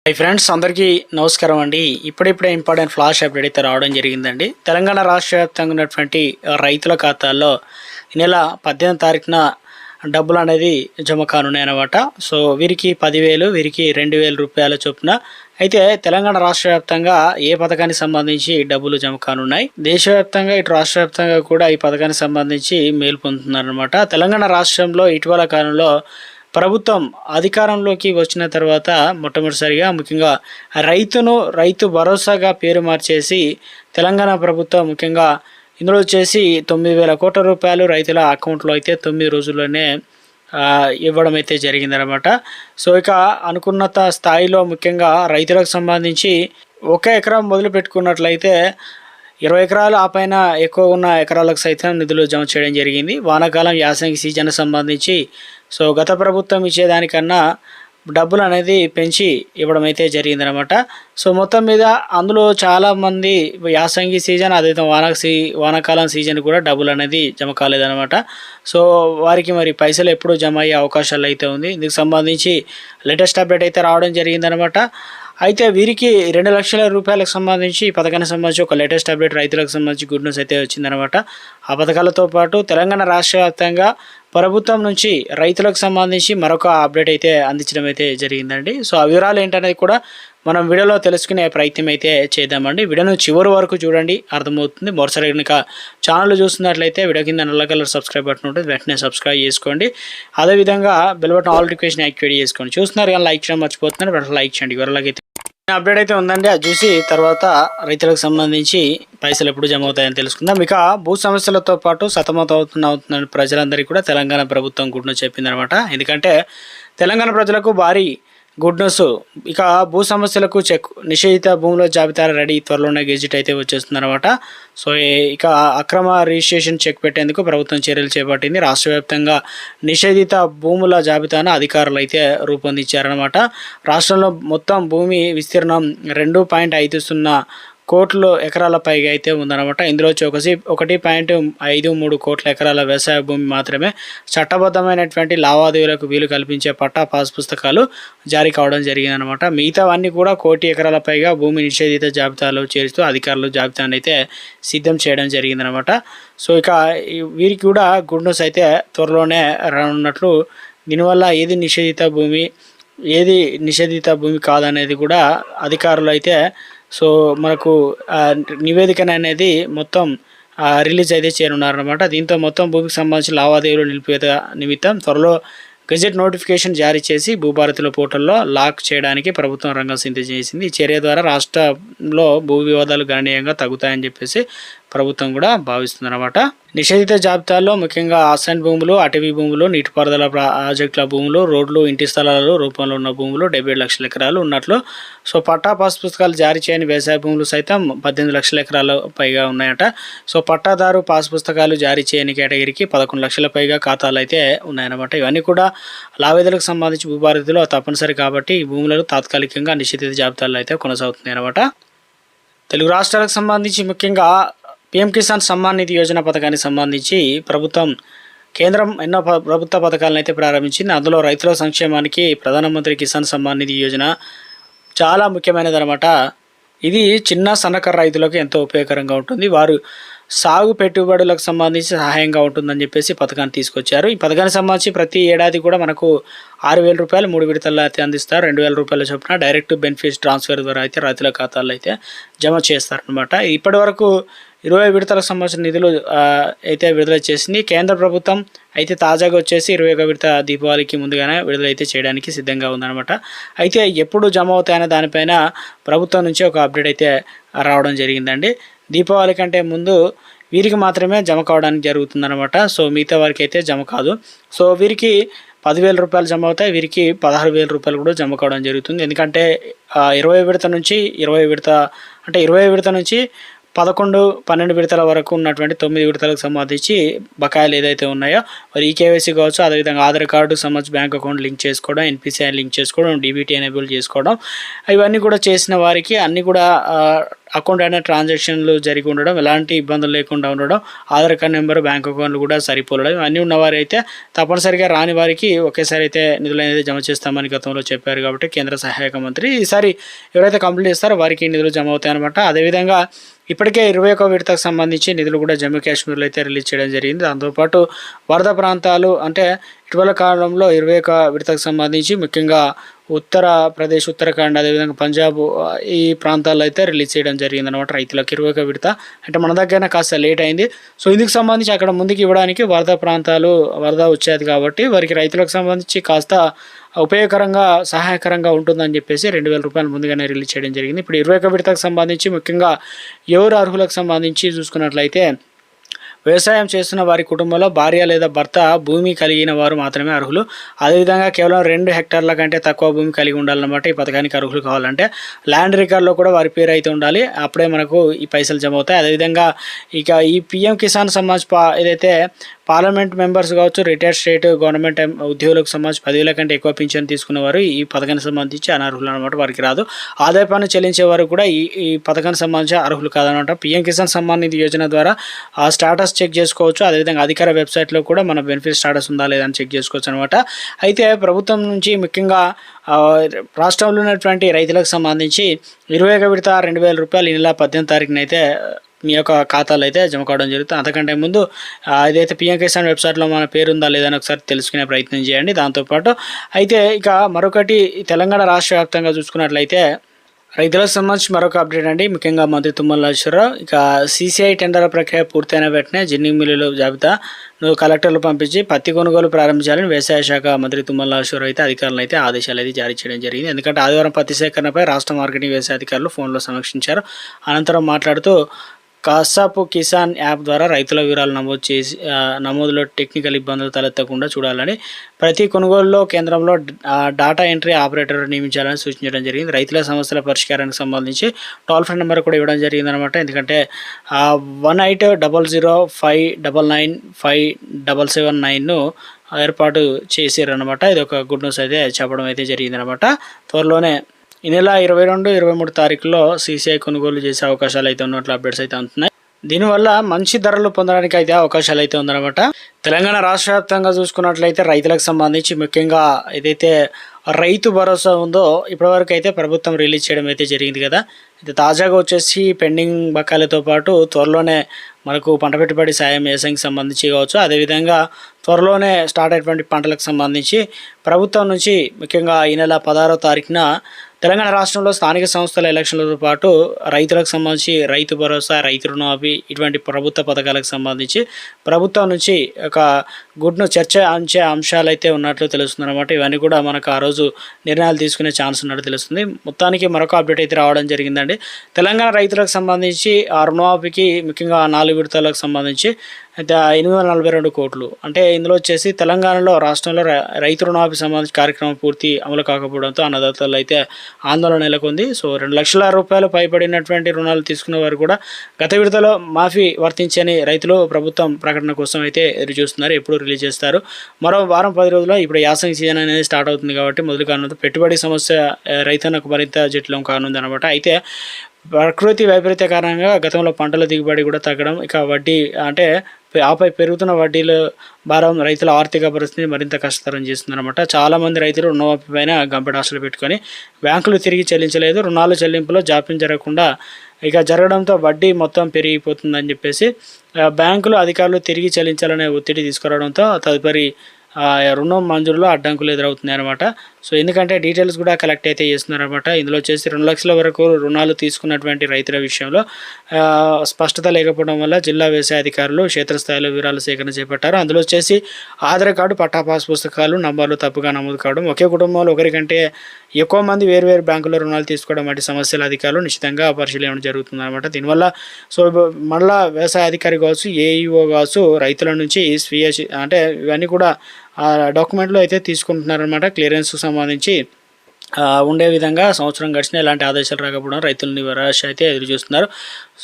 Hi friends, అందరికీ నమస్కారం అండి. ఇప్పుడిప్పుడే ఇంపార్టెంట్ ఫ్లాష్ అప్డేట్ అయితే రావడం జరిగిందండి. తెలంగాణ రాష్ట్ర వ్యాప్తంగా ఉన్నటువంటి రైతుల ఖాతాల్లో ఈ నెల 18వ తారీఖున డబ్బులు అనేది జమ కానున్నాయి అన్నమాట. సో వీరికి 10,000, వీరికి 2,000 రూపాయల చొప్పున అయితే తెలంగాణ రాష్ట్ర వ్యాప్తంగా ఏ పథకానికి సంబంధించి డబ్బులు జమ కానున్నాయి. దేశవ్యాప్తంగా ఇటు రాష్ట్ర వ్యాప్తంగా కూడా ఈ పథకానికి సంబంధించి మేలు పొందుతున్నారనమాట. తెలంగాణ రాష్ట్రంలో ఇటీవల కాలంలో ప్రభుత్వం అధికారంలోకి వచ్చిన తర్వాత మొట్టమొదటిసారిగా ముఖ్యంగా రైతు భరోసాగా పేరు మార్చేసి తెలంగాణ ప్రభుత్వం ముఖ్యంగా ఇందులో వచ్చేసి 9,000 కోట్ల రూపాయలు రైతుల అకౌంట్లో అయితే 9 రోజుల్లోనే ఇవ్వడం అయితే జరిగిందనమాట. సో ఇక అనుకున్నంత స్థాయిలో ముఖ్యంగా రైతులకు సంబంధించి 1 ఎకరం మొదలు పెట్టుకున్నట్లయితే 20 ఎకరాలు ఆ పైన ఎక్కువ ఉన్న ఎకరాలకు సైతం నిధులు జమ చేయడం జరిగింది. వానాకాలం యాసంగి సీజన్ సంబంధించి సో గత ప్రభుత్వం ఇచ్చేదానికన్నా డబ్బులు అనేది పెంచి ఇవ్వడం అయితే జరిగిందనమాట. సో మొత్తం మీద అందులో చాలామంది యాసంగి సీజన్ అదేవిధంగా వానాకాలం సీజన్ కూడా డబ్బులు అనేది జమ కాలేదనమాట. సో వారికి మరి పైసలు ఎప్పుడు జమ అయ్యే అవకాశాలు అయితే ఉంది. ఇందుకు సంబంధించి లేటెస్ట్ అప్డేట్ అయితే రావడం జరిగిందనమాట. అయితే వీరికి 2 లక్షల రూపాయలకు సంబంధించి ఈ పథకానికి సంబంధించి ఒక లేటెస్ట్ అప్డేట్ రైతులకు సంబంధించి గుడ్ న్యూస్ అయితే వచ్చిందనమాట. ఆ పథకాలతో పాటు తెలంగాణ రాష్ట్ర వ్యాప్తంగా ప్రభుత్వం నుంచి రైతులకు సంబంధించి మరొక అప్డేట్ అయితే అందించడం అయితే జరిగిందండి. సో ఆ వివరాలు ఏంటనేది కూడా మనం వీడియోలో తెలుసుకునే ప్రయత్నం అయితే చేద్దామండి. వీడియోను చివరి వరకు చూడండి, అర్థమవుతుంది. మరోసారి కనుక ఛానల్ చూస్తున్నట్లయితే వీడియో కింద నల్ల కలర్ సబ్స్క్రైబ్ బటన్ ఉంటుంది, వెంటనే సబ్స్క్రైబ్ చేసుకోండి. అదేవిధంగా bell button all request activate చేసుకోండి. చూస్తున్నారు కానీ లైక్ చేయడం మర్చిపోతున్నారు, వెంటనే లైక్ చేయండి. వివరాలకైతే అప్డేట్ అయితే ఉందండి, అది చూసి తర్వాత రైతులకు సంబంధించి పైసలు ఎప్పుడు జమ అవుతాయని తెలుసుకుందాం. ఇక భూ సమస్యలతో పాటు సతమతమవుతున్న ప్రజలందరికీ కూడా తెలంగాణ ప్రభుత్వం గుడ్ న్యూస్ చెప్పిందనమాట. ఎందుకంటే తెలంగాణ ప్రజలకు భారీ గుడ్ న్యూస్. ఇక భూ సమస్యలకు చెక్ నిషేధిత భూముల జాబితా రెడీ, త్వరలోనే గెజిట్ అయితే వచ్చేస్తుందన్నమాట. సో ఇక అక్రమ రిజిస్ట్రేషన్ చెక్ పెట్టేందుకు ప్రభుత్వం చర్యలు చేపట్టింది. రాష్ట్ర వ్యాప్తంగా నిషేధిత భూముల జాబితాను అధికారులు అయితే రూపొందించారనమాట. రాష్ట్రంలో మొత్తం భూమి విస్తీర్ణం 2.50 కోట్ల ఎకరాల పైగా అయితే ఉందన్నమాట. ఇందులో 1.53 కోట్ల ఎకరాల వ్యవసాయ భూమి మాత్రమే చట్టబద్ధమైనటువంటి లావాదేవీలకు వీలు కల్పించే పట్టా పాస్ పుస్తకాలు జారీ కావడం జరిగిందనమాట. మిగతావన్నీ కూడా 1 కోటి ఎకరాల పైగా భూమి నిషేధిత జాబితాలో చేరుస్తూ అధికారులు జాబితాను అయితే సిద్ధం చేయడం జరిగిందనమాట. సో ఇక వీరికి కూడా గుడ్ న్యూస్ అయితే త్వరలోనే రానున్నట్లు, దీనివల్ల ఏది నిషేధిత భూమి కాదనేది కూడా అధికారులు అయితే సో మనకు నివేదికన అనేది మొత్తం రిలీజ్ అయితే చేయనున్నారనమాట. దీంతో మొత్తం భూమికి సంబంధించిన లావాదేవీలు నిలిపివేత నిమిత్తం త్వరలో గెజెట్ నోటిఫికేషన్ జారీ చేసి భూభారతిలో పోర్టల్లో లాక్ చేయడానికి ప్రభుత్వం రంగం సిద్ధం చేసింది. ఈ చర్య ద్వారా రాష్ట్రంలో భూ వివాదాలు గణనీయంగా తగ్గుతాయని చెప్పేసి ప్రభుత్వం కూడా భావిస్తుందన్నమాట. నిషేధిత జాబితాల్లో ముఖ్యంగా ఆసైన్ భూములు, అటవీ భూములు, నీటిపారుదల ప్రాజెక్టుల భూములు, రోడ్లు, ఇంటి స్థలాలు రూపంలో ఉన్న భూములు 77 లక్షల ఎకరాలు ఉన్నట్లు. సో పట్టా పాస్ పుస్తకాలు జారీ చేయని వ్యవసాయ భూములు సైతం 18 లక్షల ఎకరాలు పైగా ఉన్నాయట. సో పట్టాదారు పాస్ పుస్తకాలు జారీ చేయని కేటగిరీకి 11 లక్షల పైగా ఖాతాలు అయితే ఉన్నాయన్నమాట. ఇవన్నీ కూడా లావాదేవీలకు సంబంధించి భూభారతిలో తప్పనిసరి కాబట్టి ఈ భూములను తాత్కాలికంగా నిషేధిత జాబితాల్లో అయితే కొనసాగుతున్నాయి అన్నమాట. తెలుగు రాష్ట్రాలకు సంబంధించి ముఖ్యంగా పీఎం కిసాన్ సమ్మాన్ నిధి యోజన పథకానికి సంబంధించి కేంద్రం ఎన్నో ప్రభుత్వ పథకాలను అయితే ప్రారంభించింది. అందులో రైతుల సంక్షేమానికి ప్రధానమంత్రి కిసాన్ సమ్మాన్ నిధి యోజన చాలా ముఖ్యమైనది అనమాట. ఇది చిన్న సన్నకారు రైతులకు ఎంతో ఉపయోగకరంగా ఉంటుంది. వారు సాగు పెట్టుబడులకు సంబంధించి సహాయంగా ఉంటుందని చెప్పేసి పథకాన్ని తీసుకొచ్చారు. ఈ పథకానికి సంబంధించి ప్రతి ఏడాది కూడా మనకు 6,000 రూపాయలు 3 విడతల్లో అయితే అందిస్తారు. 2,000 రూపాయల చొప్పున డైరెక్ట్ బెనిఫిట్స్ ట్రాన్స్ఫర్ ద్వారా అయితే రైతుల ఖాతాల్లో అయితే జమ చేస్తారనమాట. ఇప్పటి వరకు 20 విడతలకు సంబంధించిన నిధులు అయితే విడుదల చేసింది కేంద్ర ప్రభుత్వం. అయితే తాజాగా వచ్చేసి 21 విడత దీపావళికి ముందుగానే విడుదల అయితే చేయడానికి సిద్ధంగా ఉందన్నమాట. అయితే ఎప్పుడు జమ అవుతాయనే దానిపైన ప్రభుత్వం నుంచి ఒక అప్డేట్ అయితే రావడం జరిగిందండి. దీపావళి కంటే ముందు వీరికి మాత్రమే జమ కావడానికి జరుగుతుందన్నమాట. సో మిగతా వారికి అయితే జమ కాదు. సో వీరికి 10,000 రూపాయలు జమ అవుతాయి, వీరికి 16,000 రూపాయలు కూడా జమ కావడం జరుగుతుంది. ఎందుకంటే 20 విడత నుంచి 20 విడత నుంచి 11, 12 విడతల వరకు ఉన్నటువంటి 9 విడతలకు సంబంధించి బకాయిలు ఏదైతే ఉన్నాయో మరి ఈకేవైసీ కావచ్చు, అదేవిధంగా ఆధార్ కార్డు సంబంధించి బ్యాంక్ అకౌంట్ లింక్ చేసుకోవడం, ఎన్పిసిఐ లింక్ చేసుకోవడం, డీబీటీ ఎనేబుల్ చేసుకోవడం, ఇవన్నీ కూడా చేసిన వారికి అన్నీ కూడా అకౌంట్ అయినా ట్రాన్సాక్షన్లు జరిగి ఉండడం, ఎలాంటి ఇబ్బందులు లేకుండా ఉండడం, ఆధార్ కార్డ్ నెంబర్, బ్యాంక్ అకౌంట్లు కూడా సరిపోలడం, ఇవన్నీ ఉన్నవారు అయితే తప్పనిసరిగా రాని వారికి ఒకేసారి అయితే నిధులు అనేది జమ చేస్తామని గతంలో చెప్పారు. కాబట్టి కేంద్ర సహాయక మంత్రి ఈసారి ఎవరైతే కంప్లీట్ చేస్తారో వారికి నిధులు జమ అవుతాయన్నమాట. అదేవిధంగా ఇప్పటికే 21వ విడతకు సంబంధించి నిధులు కూడా జమ్మూ కాశ్మీర్లో అయితే రిలీజ్ చేయడం జరిగింది. దాంతోపాటు వరద ప్రాంతాలు అంటే ఇటీవల కాలంలో 21వ విడతకు సంబంధించి ముఖ్యంగా ఉత్తరప్రదేశ్, ఉత్తరాఖండ్, అదేవిధంగా పంజాబ్ ఈ ప్రాంతాల్లో అయితే రిలీజ్ చేయడం జరిగింది అనమాట. రైతులకు 21వ విడత అంటే మన దగ్గర కాస్త లేట్ అయింది. సో ఇందుకు సంబంధించి అక్కడ ముందుకు ఇవ్వడానికి వరద వచ్చేది కాబట్టి వారికి రైతులకు సంబంధించి కాస్త ఉపయోగకరంగా, సహాయకరంగా ఉంటుందని చెప్పేసి 2,000 రూపాయలు ముందుగానే రిలీజ్ చేయడం జరిగింది. ఇప్పుడు 21వ విడతకు సంబంధించి ముఖ్యంగా ఎవరు అర్హులకు సంబంధించి చూసుకున్నట్లయితే వ్యవసాయం చేస్తున్న వారి కుటుంబంలో భార్య లేదా భర్త భూమి కలిగిన వారు మాత్రమే అర్హులు. అదేవిధంగా కేవలం 2 హెక్టార్ల కంటే తక్కువ భూమి కలిగి ఉండాలన్నమాట. ఈ పథకానికి అర్హులు కావాలంటే ల్యాండ్ రికార్డులో కూడా వారి పేరు అయితే ఉండాలి. అప్పుడే మనకు ఈ పైసలు జమ అవుతాయి. అదేవిధంగా ఇక ఈ పీఎం కిసాన్ సమ్మాన్ ఏదైతే పార్లమెంట్ మెంబర్స్ కావచ్చు, రిటైర్డ్ స్టేట్ గవర్నమెంట్ ఉద్యోగులకు సంబంధించి 10,000 కంటే ఎక్కువ పింఛన్ తీసుకునేవారు ఈ పథకానికి సంబంధించి అనర్హులు అనమాట. వారికి రాదు. ఆదాయ పన్ను చెల్లించేవారు కూడా ఈ పథకానికి సంబంధించి అర్హులు కాదనమాట. పీఎం కిసాన్ సమ్మాన్ నిధి యోజన ద్వారా ఆ స్టాటస్ చెక్ చేసుకోవచ్చు. అదేవిధంగా అధికార వెబ్సైట్లో కూడా మన బెనిఫిట్ స్టాటస్ ఉందా లేదా అని చెక్ చేసుకోవచ్చు అనమాట. అయితే ప్రభుత్వం నుంచి ముఖ్యంగా రాష్ట్రంలో ఉన్నటువంటి రైతులకు సంబంధించి 21వ విడత 2,000 రూపాయలు ఈ నెల 18వ తారీఖున అయితే మీ యొక్క ఖాతాలో అయితే జమ కావడం జరుగుతుంది. అంతకంటే ముందు ఏదైతే పీఎం కిసాన్ వెబ్సైట్లో మన పేరు ఉందా లేదని ఒకసారి తెలుసుకునే ప్రయత్నం చేయండి. దాంతోపాటు అయితే ఇక మరొకటి తెలంగాణ రాష్ట్ర వ్యాప్తంగా చూసుకున్నట్లయితే రైతులకు సంబంధించి మరొక అప్డేట్ అండి. ముఖ్యంగా మంత్రి తుమ్మల నాగేశ్వరరావు ఇక సీసీఐ టెండర్ ప్రక్రియ పూర్తయిన వెంటనే జిన్నింగ్ మిల్లుల జాబితాను కలెక్టర్లు పంపించి పత్తి కొనుగోలు ప్రారంభించాలని వ్యవసాయ శాఖ మంత్రి తుమ్మల నాగేశ్వరరావు అయితే అధికారులు అయితే ఆదేశాలు అయితే జారీ చేయడం జరిగింది. ఎందుకంటే ఆదివారం పత్తి సేకరణపై రాష్ట్ర మార్కెటింగ్ వ్యవసాయ అధికారులు ఫోన్లో సమీక్షించారు. అనంతరం మాట్లాడుతూ కాసాపు కిసాన్ యాప్ ద్వారా రైతుల వివరాలు నమోదులో టెక్నికల్ ఇబ్బందులు తలెత్తకుండా చూడాలని, ప్రతి కొనుగోలులో కేంద్రంలో డాటా ఎంట్రీ ఆపరేటర్ నియమించాలని సూచించడం జరిగింది. రైతుల సమస్యల పరిష్కారానికి సంబంధించి టోల్ ఫ్రీ నెంబర్ కూడా ఇవ్వడం జరిగింది అనమాట. ఎందుకంటే 180059957779ను ఏర్పాటు చేశారనమాట. ఇది ఒక గుడ్ న్యూస్ అయితే చెప్పడం అయితే జరిగింది అనమాట. త్వరలోనే ఈ నెల 22, 23 తారీఖులో సీసీఐ కొనుగోలు చేసే అవకాశాలు అయితే ఉన్నట్లు అప్డేట్స్ అయితే ఉంటున్నాయి. దీనివల్ల మంచి ధరలు పొందడానికి అయితే అవకాశాలు అయితే ఉందన్నమాట. తెలంగాణ రాష్ట్ర వ్యాప్తంగా చూసుకున్నట్లయితే రైతులకు సంబంధించి ముఖ్యంగా ఏదైతే రైతు భరోసా ఉందో ఇప్పటివరకు అయితే ప్రభుత్వం రిలీజ్ చేయడం అయితే జరిగింది కదా. ఇది తాజాగా వచ్చేసి పెండింగ్ బకాయిలతో పాటు త్వరలోనే మనకు పంట పెట్టుబడి సాయం వ్యవసాయానికి సంబంధించి కావచ్చు, అదేవిధంగా త్వరలోనే స్టార్ట్ అయినటువంటి పంటలకు సంబంధించి ప్రభుత్వం నుంచి ముఖ్యంగా ఈ నెల 16వ తారీఖున తెలంగాణ రాష్ట్రంలో స్థానిక సంస్థల ఎలక్షన్లతో పాటు రైతులకు సంబంధించి రైతు భరోసా, రైతు రుణమాఫీ ఇటువంటి ప్రభుత్వ పథకాలకు సంబంధించి ప్రభుత్వం నుంచి ఒక చర్చ అంశాలు అయితే ఉన్నట్లు తెలుస్తుంది అనమాట. ఇవన్నీ కూడా మనకు ఆ రోజు నిర్ణయాలు తీసుకునే ఛాన్స్ ఉన్నట్టు తెలుస్తుంది. మొత్తానికి మరొక అప్డేట్ అయితే రావడం జరిగిందండి. తెలంగాణ రైతులకు సంబంధించి ఆ రుణమాఫీకి ముఖ్యంగా 4 విడతలకు సంబంధించి అయితే 842 కోట్లు, అంటే ఇందులో వచ్చేసి తెలంగాణలో రాష్ట్రంలో రైతు రుణమాఫీ సంబంధించి కార్యక్రమం పూర్తి అమలు కాకపోవడంతో అన్నదాతలు అయితే ఆందోళన నెలకొంది. సో 2 లక్షల రూపాయలు పైబడినటువంటి రుణాలు తీసుకున్న వారు కూడా గత విడతలో మాఫీ వర్తించని రైతులు ప్రభుత్వం ప్రకటన కోసం అయితే ఎదురు చూస్తున్నారు. ఎప్పుడు రిలీజ్ చేస్తారు? మరో వారం 10 రోజుల్లో ఇప్పుడు యాసంగి సీజన్ అనేది స్టార్ట్ అవుతుంది కాబట్టి మొదలు కానుంది. పెట్టుబడి సమస్య రైతులకు మరింత జటిలం కానుంది అనమాట. అయితే ప్రకృతి వైపరీత్య కారణంగా గతంలో పంటల దిగుబడి కూడా తగ్గడం, ఇక వడ్డీ అంటే ఆపై పెరుగుతున్న వడ్డీల భారం రైతుల ఆర్థిక పరిస్థితిని మరింత కష్టతరం చేస్తుందన్నమాట. చాలామంది రైతులు రుణమాఫీ పైన గంపెడ ఆశలు పెట్టుకొని బ్యాంకులు తిరిగి చెల్లించలేదు. రుణాల చెల్లింపులో జాప్యం జరగకుండా ఇక జరగడంతో వడ్డీ మొత్తం పెరిగిపోతుందని చెప్పేసి బ్యాంకులు అధికారులు తిరిగి చెల్లించాలనే ఒత్తిడి తీసుకురావడంతో తదుపరి రుణం మంజూరులో అడ్డంకులు ఎదురవుతున్నాయి అనమాట. సో ఎందుకంటే డీటెయిల్స్ కూడా కలెక్ట్ అయితే చేస్తున్నారనమాట. ఇందులో వచ్చేసి 2 లక్షల వరకు రుణాలు తీసుకున్నటువంటి రైతుల విషయంలో స్పష్టత లేకపోవడం వల్ల జిల్లా వ్యవసాయ అధికారులు క్షేత్రస్థాయిలో వివరాలు సేకరణ చేపట్టారు. అందులో వచ్చేసి ఆధార్ కార్డు, పట్టా పాస్ పుస్తకాలు నంబర్లు తప్పుగా నమోదు కావడం, ఒకే కుటుంబంలో ఒకరికంటే ఎక్కువ మంది వేరువేరు బ్యాంకుల్లో రుణాలు తీసుకోవడం వంటి సమస్యల అధికారులు నిశ్చితంగా పరిశీలన జరుగుతుందన్నమాట. దీనివల్ల సో మళ్ళా వ్యవసాయ అధికారి కావచ్చు, ఏఈఓ కావచ్చు రైతుల నుంచి స్వీయ అంటే ఇవన్నీ కూడా డాక్యుమెంట్లు అయితే తీసుకుంటున్నారనమాట. క్లియరెన్స్కు సంబంధించి ఉండే విధంగా సంవత్సరం గడిచిన ఎలాంటి ఆదేశాలు రాకపోవడం రైతులు నిరాశ అయితే ఎదురు చూస్తున్నారు.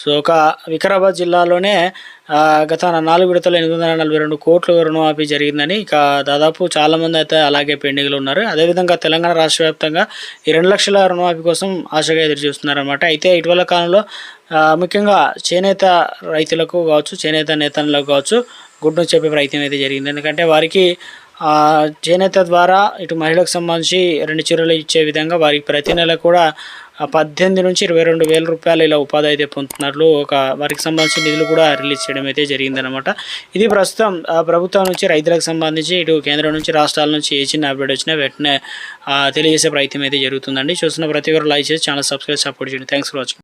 సో వికారాబాద్ జిల్లాలోనే గత 4 విడతలు 842 కోట్ల రుణమాఫీ జరిగిందని, ఇక దాదాపు చాలామంది అయితే అలాగే పెండింగ్లో ఉన్నారు. అదేవిధంగా తెలంగాణ రాష్ట్ర వ్యాప్తంగా ఈ 2 లక్షల రుణమాఫీ కోసం ఆశగా ఎదురు చూస్తున్నారన్నమాట. అయితే ఇటీవల కాలంలో ముఖ్యంగా చేనేత రైతులకు కావచ్చు, చేనేత నేతలకు కావచ్చు గుడ్డు చెప్పే ప్రయత్నం అయితే జరిగింది. ఎందుకంటే వారికి చేనేత ద్వారా ఇటు మహిళలకు సంబంధించి 2 చీరలు ఇచ్చే విధంగా వారికి ప్రతి నెల కూడా 18 నుంచి 22,000 రూపాయలు ఇలా ఉపాధి అయితే పొందుతున్నట్లు వారికి సంబంధించిన నిధులు కూడా రిలీజ్ చేయడం అయితే జరిగిందనమాట. ఇది ప్రస్తుతం ప్రభుత్వం నుంచి రైతులకు సంబంధించి ఇటు కేంద్రం నుంచి రాష్ట్రాల నుంచి ఏ చిన్న అప్డేట్ వచ్చినా వెంటనే తెలియజేసే ప్రయత్నం అయితే జరుగుతుందండి. చూస్తున్న ప్రతి ఒక్కరు లైక్ చేసి ఛానల్ సబ్స్క్రైబ్ సపోర్ట్ చేయండి. Thanks for watching.